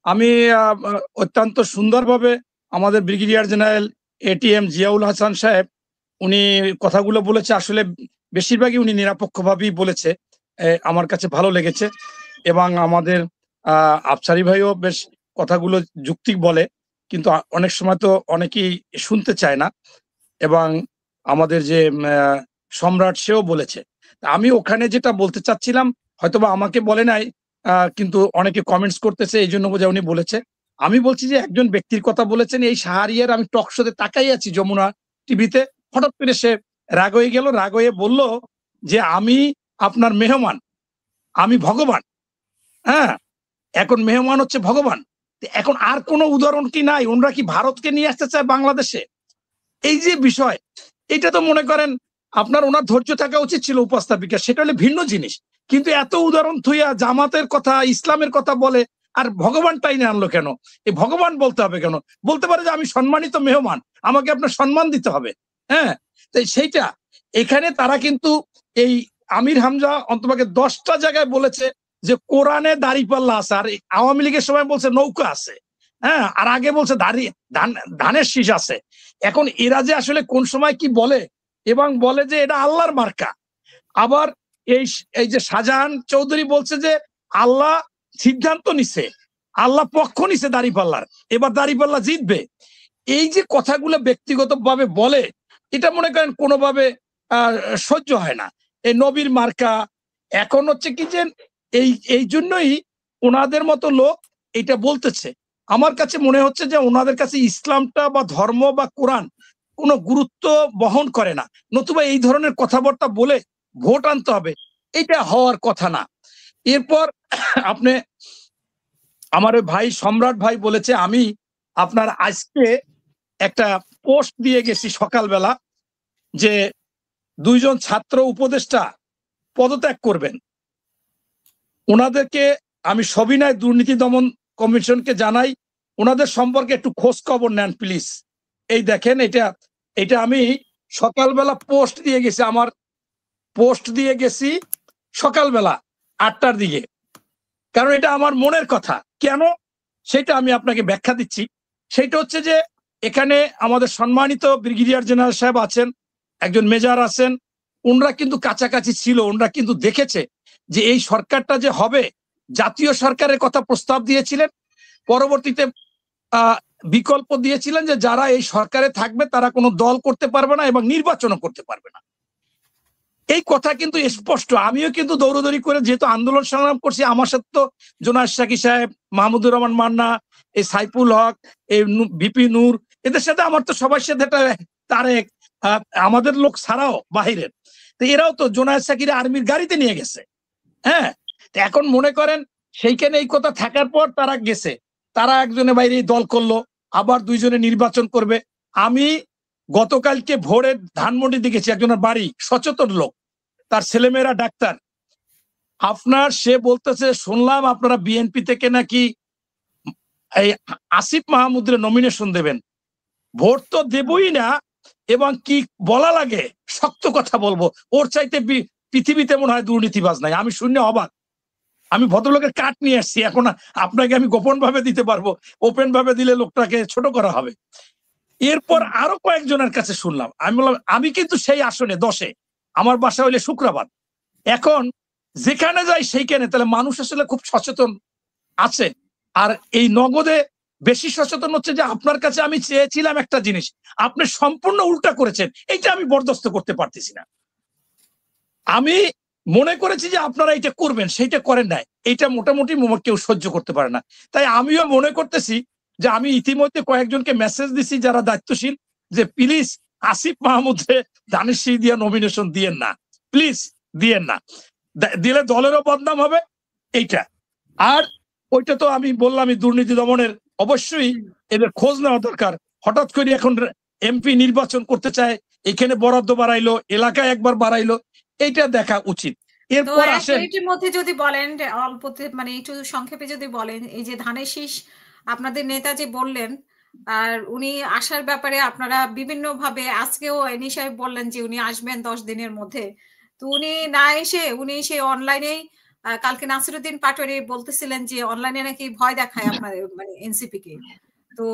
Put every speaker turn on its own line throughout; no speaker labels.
আমি অত্যন্ত সুন্দরভাবে আমাদের brigadier general ATM Ziaul Hasan সাহেব উনি কথাগুলো বলেছে, আসলে বেশিরভাগই উনি নিরপেক্ষভাবেই বলেছে, আমার কাছে ভালো লেগেছে। এবং আমাদের আফসারি ভাইও বেশ কথাগুলো যুক্তিক বলে, কিন্তু অনেক সময় তো অনেকেই শুনতে চায় না। এবং আমাদের যে সম্রাট সেও বলেছে। আমি ওখানে যেটা বলতে চাচ্ছিলাম, হয়তোবা আমাকে বলে নাই, কিন্তু অনেকে কমেন্টস করতেছে, এই জন্য বোঝা উনি বলেছে। আমি বলছি যে একজন ব্যক্তির কথা বলেছেন, এই শাহরিয়ার আমি টক শোতে তাকাই আছি যমুনা টিভিতে, হঠাৎ করে সে রাগ হয়ে গেল, রাগ হয়ে বলল যে আমি আপনার মেহমান, আমি ভগবান। হ্যাঁ, এখন মেহমান হচ্ছে ভগবান। এখন আর কোনো উদাহরণ কি নাই? ওনরা কি ভারতকে নিয়ে আসতে চায় বাংলাদেশে? এই যে বিষয়, এটা তো মনে করেন আপনার ওনার ধৈর্য থাকা উচিত ছিল উপস্থাপিকা, সেটা হলে ভিন্ন জিনিস। কিন্তু এত উদাহরণ থইয়া জামাতের কথা, ইসলামের কথা বলে, আর ভগবান টাইনে আনলো কেন? এই ভগবান বলতে হবে কেন? বলতে পারে যে আমি সম্মানিত মেহমান, আমাকে আপনার সম্মান দিতে হবে। হ্যাঁ, সেইটা এখানে তারা কিন্তু এই আমির হামজা অন্তপক্ষে 10টা জায়গায় বলেছে যে কোরআনে দাঁড়িপাল্লা আছে, আর আওয়ামী লীগের সময় বলছে নৌকা আছে। হ্যাঁ, আর আগে বলছে ধানের শীষ আছে। এখন এরা যে আসলে কোন সময় কি বলে, এবং বলে যে এটা আল্লাহর মার্কা। আবার এই যে শাহজাহান চৌধুরী বলছে যে আল্লাহ সিদ্ধান্ত নিছে, আল্লাহ পক্ষ নিছে দাঁড়িপাল্লার, এবার দাঁড়িপাল্লা জিতবে। এই যে কথাগুলো ব্যক্তিগতভাবে বলে, এটা মনে করেন কোনোভাবে সহ্য হয় না। এই নবীর মার্কা এখন হচ্ছে কি যে এই জন্যই ওনাদের মতো লোক এটা বলতেছে। আমার কাছে মনে হচ্ছে যে ওনাদের কাছে ইসলামটা বা ধর্ম বা কোরআন কোনো গুরুত্ব বহন করে না, নতুবা এই ধরনের কথাবার্তা বলে ভোট আনতে হবে, এটা হওয়ার কথা না। এরপর আপনি আমার ওই ভাই সম্রাট ভাই বলেছে আমি আপনার আজকে একটা পোস্ট দিয়ে গেছি সকালবেলা যে 2 জন ছাত্র উপদেষ্টা পদত্যাগ করবেন। ওনাদেরকে আমি সবিনয় দুর্নীতি দমন কমিশনকে জানাই, ওনাদের সম্পর্কে একটু খোঁজ খবর নেন প্লিজ। এই দেখেন, এটা আমি সকালবেলা পোস্ট দিয়ে গেছি, আমার পোস্ট দিয়ে গেছি সকালবেলা 8টার দিকে, কারণ এটা আমার মনের কথা। কেন সেটা আমি আপনাকে ব্যাখ্যা দিচ্ছি। সেটা হচ্ছে যে এখানে আমাদের সম্মানিত ব্রিগেডিয়ার জেনারেল সাহেব আছেন, একজন মেজর আছেন, ওনরা কিন্তু কাছাকাছি ছিল, ওনরা কিন্তু দেখেছে যে এই সরকারটা যে হবে, জাতীয় সরকারের কথা প্রস্তাব দিয়েছিলেন, পরবর্তীতে বিকল্প দিয়েছিলেন যে যারা এই সরকারে থাকবে তারা কোনো দল করতে পারবে না এবং নির্বাচনও করতে পারবে না। এই কথা কিন্তু স্পষ্ট। আমিও কিন্তু দৌড়দৌড়ি করে যেহেতু আন্দোলন সংগ্রাম করছি, আমার সাথে তো জোনায়েদ সাকি সাহেব, মাহমুদুর রহমান মান্না, এই সাইফুল হক, এই ভিপি নূর, এদের সাথে আমার তো সবার সাথে তারেক, আমাদের লোক ছাড়াও বাহিরের, তো এরাও তো জোনায়েদ সাকির আর্মির গাড়িতে নিয়ে গেছে। হ্যাঁ, এখন মনে করেন সেইখানে এই কথা থাকার পর তারা গেছে, তারা একজনে বাইরে দল করলো, আবার 2 জনে নির্বাচন করবে। আমি গতকালকে ভোরে ধানমন্ডি দেখেছি, একজনের বাড়ি, সচেতন লোক, তার ছেলেমেয়েরা ডাক্তার। আপনার সে বলতেছে শুনলাম আপনারা বিএনপি থেকে নাকি এই আসিফ মাহমুদের নমিনেশন দেবেন। ভোট তো দেবই না, এবং কি বলা লাগে, শক্ত কথা বলবো, ওর চাইতে পৃথিবীতে মনে হয় দুর্নীতিবাজ নাই। আমি শুনে অবাক। আমি ভদ্রলোকের কাট নিয়ে আসছি, এখন আপনাকে আমি গোপন ভাবে দিতে পারবো, ওপেন ভাবে দিলে লোকটাকে ছোট করা হবে। এরপর আরো কয়েকজনের কাছে শুনলাম, আমি বললাম আমি কিন্তু সেই আসনে 10-এ, আমার বাসা হইলে শুক্রবার। এখন যেখানে যাই সেইখানে, তাহলে মানুষ আসলে খুব সচেতন আছে। আর এই নগদে বেশি সচেতন হচ্ছে যে আপনার কাছে আমি চেয়েছিলাম একটা জিনিস, আপনি সম্পূর্ণ উল্টা করেছেন, এইটা আমি বরদাস্ত করতে পারতেছি না। আমি মনে করেছি যে আপনারা এটা করবেন, সেইটা করেন নাই, এইটা মোটামুটি কেউ সহ্য করতে পারে না। তাই আমিও মনে করতেছি যে আমি ইতিমধ্যে কয়েকজনকে মেসেজ দিছি যারা দায়িত্বশীল, যে প্লিজ আসিফ মাহমুদে ধানের শীষ দিয়ে নমিনেশন দিয়েন না, প্লিজ দিয়েন না, দিলে দলেরও বদনাম হবে। এইটা আর ওইটা তো আমি বললাম, দুর্নীতি দমনের অবশ্যই এদের খোঁজ নেওয়া দরকার। হঠাৎ করে এখন এমপি নির্বাচন করতে চায়, এখানে বরাদ্দ বাড়াইলো, এলাকায় একবার বাড়াইলো, এইটা দেখা উচিত। এরপর আসেন
মধ্যে যদি বলেন অল্পতে, মানে একটু সংক্ষেপে যদি বলেন, এই যে ধানের শীষ আপনাদের নেতা যে বললেন, আর উনি আসার ব্যাপারে আপনারা বিভিন্ন ভাবে, আজকেও এনি সাহেব বললেন যে উনি আসবেন 10 দিনের মধ্যে, তো উনি না এসে উনি সেই অনলাইনেই কালকে নাসিরুদ্দিন পাটোয়ারি বলতেছিলেন যে অনলাইনে নাকি ভয় দেখায় আপনাদের মানে এনসিপি কে। তো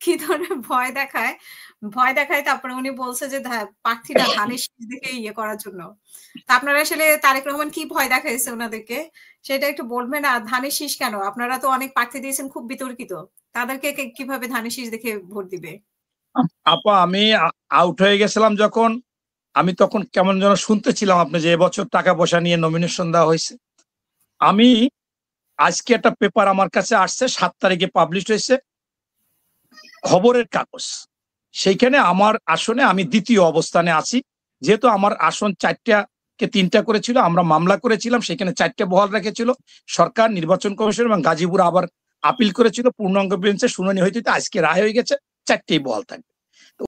কি ধরনের ভয় দেখায়? ভয় দেখায় তারপরে উনি বলছে যে প্রার্থীরা ধানের শীষ দেখে ইয়ে করার জন্য। তো আপনারা আসলে তারেক রহমান কি ভয় দেখাইছে উনাদেরকে সেটা একটু বলবেন। আর ধানের শীষ কেন? আপনারা তো অনেক প্রার্থী দিয়েছেন খুব বিতর্কিত। তাদেরকে কিভাবে ধানের শীষ দেখে ভোট দিবে?
আপা আমি আউট হয়ে গেছিলাম যখন, আমি তখন কেমন যেন শুনতেছিলাম আপনি যে এবছর টাকা পয়সা নিয়ে নমিনেশন দেওয়া হয়েছে। আমি আজকে একটা পেপার আমার কাছে আসছে, 7 তারিখে পাবলিশ হয়েছে, খবরের কাগজ। সেইখানে আমার আসনে আমি দ্বিতীয় অবস্থানে আছি। যেহেতু আমার আসন 4টা কে 3টা করেছিল, আমরা মামলা করেছিলাম, সেখানে 4টে বহাল রেখেছিল সরকার, নির্বাচন কমিশন এবং গাজীপুর আবার আপিল করেছিল, পূর্ণাঙ্গ বেঞ্চে শুনানি হইতে আজকে রায় হয়ে গেছে, 4টেই বহাল থাকবে।